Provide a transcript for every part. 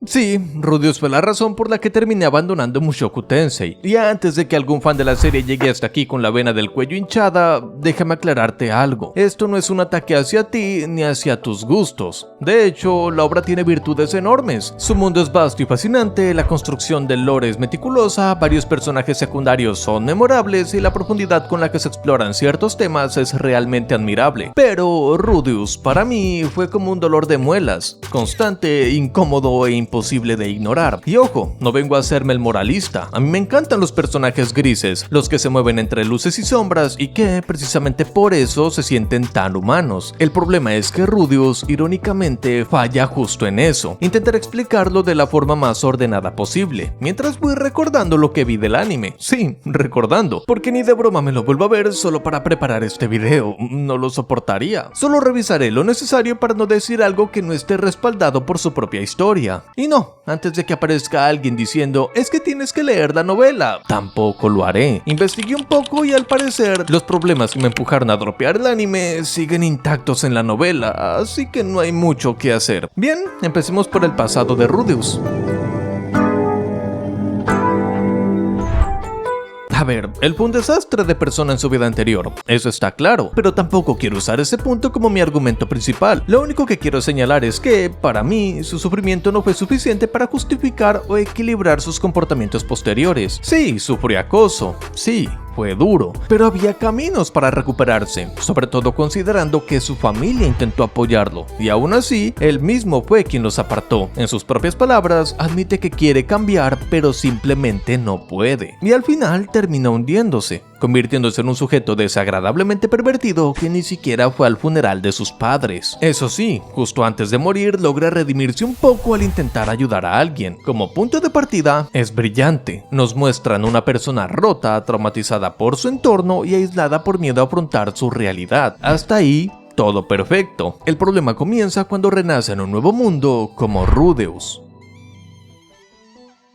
Sí, Rudeus fue la razón por la que terminé abandonando Mushoku Tensei. Y antes de que algún fan de la serie llegue hasta aquí con la vena del cuello hinchada, déjame aclararte algo. Esto no es un ataque hacia ti ni hacia tus gustos. De hecho, la obra tiene virtudes enormes. Su mundo es vasto y fascinante, la construcción del lore es meticulosa, varios personajes secundarios son memorables y la profundidad con la que se exploran ciertos temas es realmente admirable. Pero Rudeus para mí fue como un dolor de muelas, constante, incómodo e imposible de ignorar. Y ojo, no vengo a hacerme el moralista, a mí me encantan los personajes grises, los que se mueven entre luces y sombras y que precisamente por eso se sienten tan humanos. El problema es que Rudeus irónicamente falla justo en eso. Intentaré explicarlo de la forma más ordenada posible, mientras voy recordando lo que vi del anime. Sí, recordando, porque ni de broma me lo vuelvo a ver solo para preparar este video, no lo soportaría. Solo revisaré lo necesario para no decir algo que no esté respaldado por su propia historia. Y no, antes de que aparezca alguien diciendo, es que tienes que leer la novela, tampoco lo haré. Investigué un poco y al parecer, los problemas que me empujaron a dropear el anime siguen intactos en la novela, así que no hay mucho que hacer. Bien, empecemos por el pasado de Rudeus. A ver, él fue un desastre de persona en su vida anterior, eso está claro, pero tampoco quiero usar ese punto como mi argumento principal. Lo único que quiero señalar es que, para mí, su sufrimiento no fue suficiente para justificar o equilibrar sus comportamientos posteriores. Sí, sufrió acoso, sí, fue duro, pero había caminos para recuperarse, sobre todo considerando que su familia intentó apoyarlo, y aún así, él mismo fue quien los apartó. En sus propias palabras, admite que quiere cambiar, pero simplemente no puede. Y al final termina hundiéndose, convirtiéndose en un sujeto desagradablemente pervertido que ni siquiera fue al funeral de sus padres. Eso sí, justo antes de morir logra redimirse un poco al intentar ayudar a alguien. Como punto de partida, es brillante. Nos muestran una persona rota, traumatizada por su entorno y aislada por miedo a afrontar su realidad. Hasta ahí, todo perfecto. El problema comienza cuando renace en un nuevo mundo como Rudeus.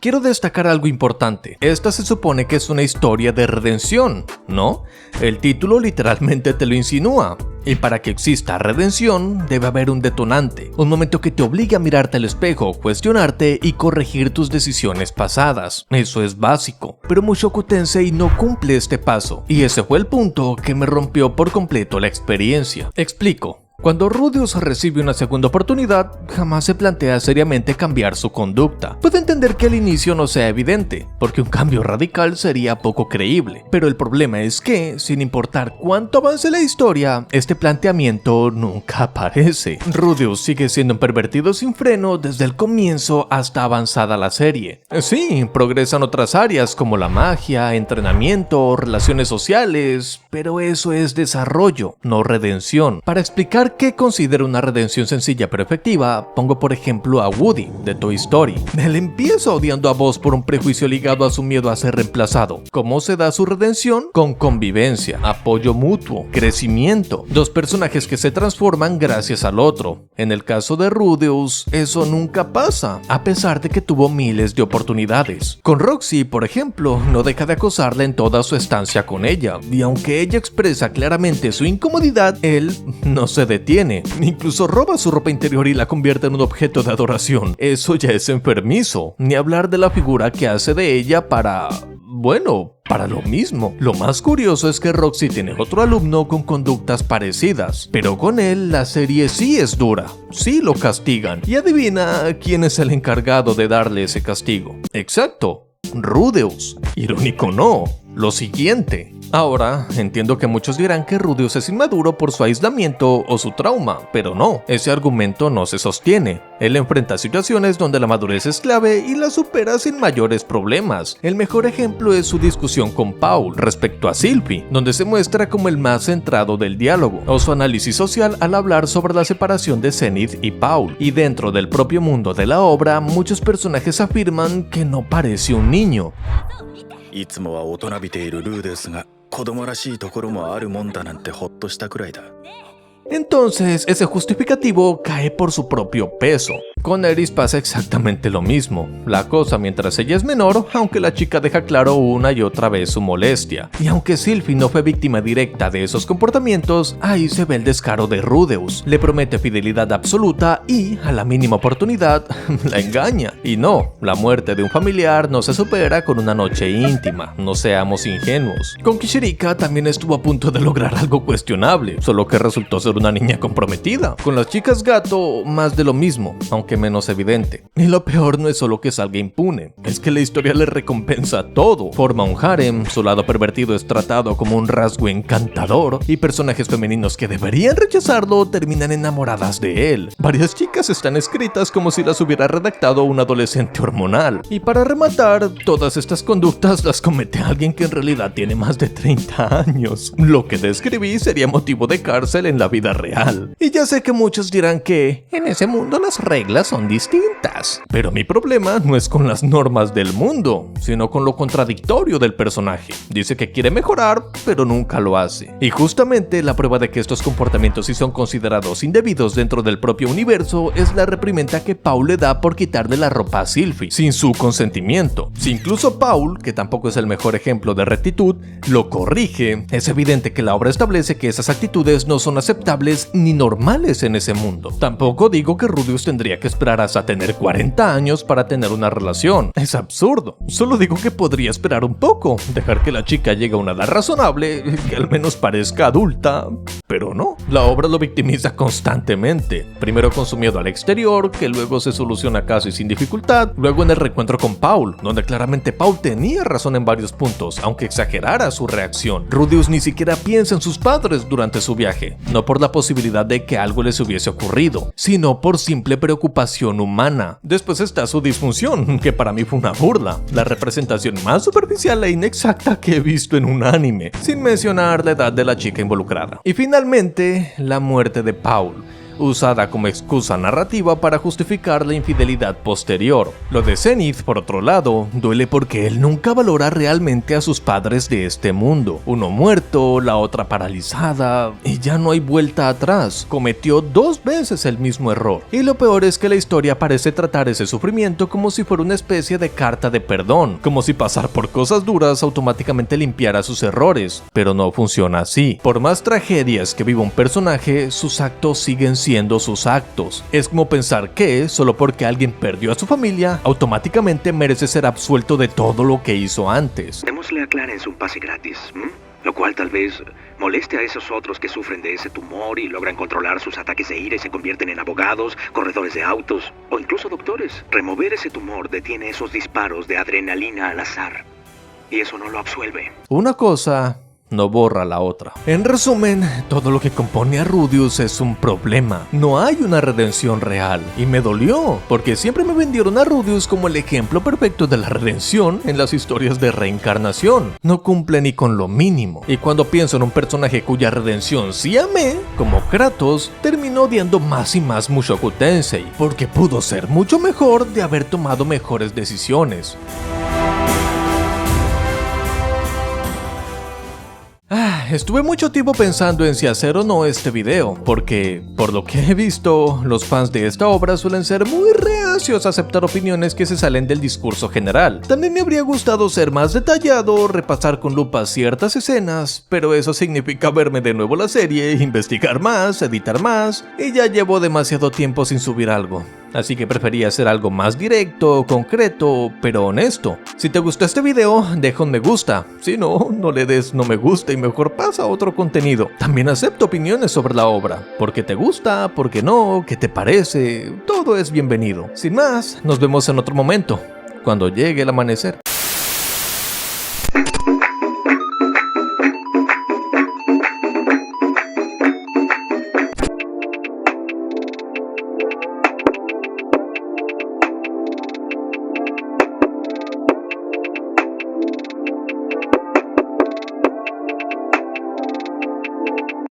Quiero destacar algo importante. Esta se supone que es una historia de redención, ¿no? El título literalmente te lo insinúa. Y para que exista redención, debe haber un detonante. Un momento que te obligue a mirarte al espejo, cuestionarte y corregir tus decisiones pasadas. Eso es básico. Pero Mushoku Tensei no cumple este paso. Y ese fue el punto que me rompió por completo la experiencia. Explico. Cuando Rudeus recibe una segunda oportunidad, jamás se plantea seriamente cambiar su conducta. Puede entender que al inicio no sea evidente, porque un cambio radical sería poco creíble. Pero el problema es que, sin importar cuánto avance la historia, este planteamiento nunca aparece. Rudeus sigue siendo un pervertido sin freno desde el comienzo hasta avanzada la serie. Sí, progresan otras áreas como la magia, entrenamiento, relaciones sociales, pero eso es desarrollo, no redención. Para explicar qué considero una redención sencilla pero efectiva, pongo por ejemplo a Woody, de Toy Story. Él empieza odiando a Buzz por un prejuicio ligado a su miedo a ser reemplazado. ¿Cómo se da su redención? Con convivencia, apoyo mutuo, crecimiento. Dos personajes que se transforman gracias al otro. En el caso de Rudeus, eso nunca pasa, a pesar de que tuvo miles de oportunidades. Con Roxy, por ejemplo, no deja de acosarla en toda su estancia con ella, y aunque ella expresa claramente su incomodidad, él no se detiene. Incluso roba su ropa interior y la convierte en un objeto de adoración. Eso ya es enfermizo. Ni hablar de la figura que hace de ella para lo mismo. Lo más curioso es que Roxy tiene otro alumno con conductas parecidas, pero con él la serie sí es dura, sí lo castigan. Y adivina quién es el encargado de darle ese castigo. Exacto, Rudeus. Irónico, ¿no? Lo siguiente. Ahora, entiendo que muchos dirán que Rudeus es inmaduro por su aislamiento o su trauma, pero no, ese argumento no se sostiene. Él enfrenta situaciones donde la madurez es clave y la supera sin mayores problemas. El mejor ejemplo es su discusión con Paul respecto a Sylvie, donde se muestra como el más centrado del diálogo, o su análisis social al hablar sobre la separación de Zenith y Paul. Y dentro del propio mundo de la obra, muchos personajes afirman que no parece un niño. いつもは大人びているルーですが、子供らしいところもあるもんだなんてほっとしたくらいだ。Entonces, ese justificativo cae por su propio peso. Con Eris pasa exactamente lo mismo. La acosa mientras ella es menor, aunque la chica deja claro una y otra vez su molestia. Y aunque Sylphie no fue víctima directa de esos comportamientos, ahí se ve el descaro de Rudeus. Le promete fidelidad absoluta y, a la mínima oportunidad, la engaña. Y no, la muerte de un familiar no se supera con una noche íntima, no seamos ingenuos. Con Kishirika también estuvo a punto de lograr algo cuestionable, solo que resultó ser una niña comprometida. Con las chicas gato, más de lo mismo, aunque menos evidente. Y lo peor no es solo que salga impune, es que la historia le recompensa todo. Forma un harem, su lado pervertido es tratado como un rasgo encantador, y personajes femeninos que deberían rechazarlo terminan enamoradas de él. Varias chicas están escritas como si las hubiera redactado un adolescente hormonal. Y para rematar, todas estas conductas las comete alguien que en realidad tiene más de 30 años. Lo que describí sería motivo de cárcel en la vida real. Y ya sé que muchos dirán que en ese mundo las reglas son distintas. Pero mi problema no es con las normas del mundo, sino con lo contradictorio del personaje. Dice que quiere mejorar, pero nunca lo hace. Y justamente la prueba de que estos comportamientos sí son considerados indebidos dentro del propio universo es la reprimenda que Paul le da por quitarle la ropa a Sylphie, sin su consentimiento. Si incluso Paul, que tampoco es el mejor ejemplo de rectitud, lo corrige, es evidente que la obra establece que esas actitudes no son aceptables ni normales en ese mundo. Tampoco digo que Rudeus tendría que esperar hasta tener 40 años para tener una relación. Es absurdo. Solo digo que podría esperar un poco, dejar que la chica llegue a una edad razonable, que al menos parezca adulta, pero no. La obra lo victimiza constantemente. Primero con su miedo al exterior, que luego se soluciona casi sin dificultad, luego en el reencuentro con Paul, donde claramente Paul tenía razón en varios puntos, aunque exagerara su reacción. Rudeus ni siquiera piensa en sus padres durante su viaje, no por la posibilidad de que algo les hubiese ocurrido, sino por simple preocupación humana. Después está su disfunción, que para mí fue una burla, la representación más superficial e inexacta que he visto en un anime, sin mencionar la edad de la chica involucrada. Y finalmente, la muerte de Paul, usada como excusa narrativa para justificar la infidelidad posterior. Lo de Zenith, por otro lado, duele porque él nunca valora realmente a sus padres de este mundo. Uno muerto, la otra paralizada, y ya no hay vuelta atrás. Cometió 2 veces el mismo error. Y lo peor es que la historia parece tratar ese sufrimiento como si fuera una especie de carta de perdón, como si pasar por cosas duras automáticamente limpiara sus errores, pero no funciona así. Por más tragedias que viva un personaje, sus actos siguen siendo sus actos. Es como pensar que, solo porque alguien perdió a su familia, automáticamente merece ser absuelto de todo lo que hizo antes. Démosle a Clarence un pase gratis, lo cual tal vez moleste a esos otros que sufren de ese tumor y logran controlar sus ataques de ira y se convierten en abogados, corredores de autos o incluso doctores. Remover ese tumor detiene esos disparos de adrenalina al azar y eso no lo absuelve. Una cosa no borra la otra. En resumen, todo lo que compone a Rudeus es un problema. No hay una redención real. Y me dolió, porque siempre me vendieron a Rudeus como el ejemplo perfecto de la redención en las historias de reencarnación. No cumple ni con lo mínimo. Y cuando pienso en un personaje cuya redención sí amé, como Kratos, termino odiando más y más Mushoku Tensei, porque pudo ser mucho mejor de haber tomado mejores decisiones. Estuve mucho tiempo pensando en si hacer o no este video, porque, por lo que he visto, los fans de esta obra suelen ser muy reacios a aceptar opiniones que se salen del discurso general. También me habría gustado ser más detallado, repasar con lupa ciertas escenas, pero eso significa verme de nuevo la serie, investigar más, editar más, y ya llevo demasiado tiempo sin subir algo. Así que preferí hacer algo más directo, concreto, pero honesto. Si te gustó este video, deja un me gusta. Si no, no le des no me gusta y mejor pasa a otro contenido. También acepto opiniones sobre la obra. ¿Por qué te gusta? ¿Por qué no? ¿Qué te parece? Todo es bienvenido. Sin más, nos vemos en otro momento, cuando llegue el amanecer.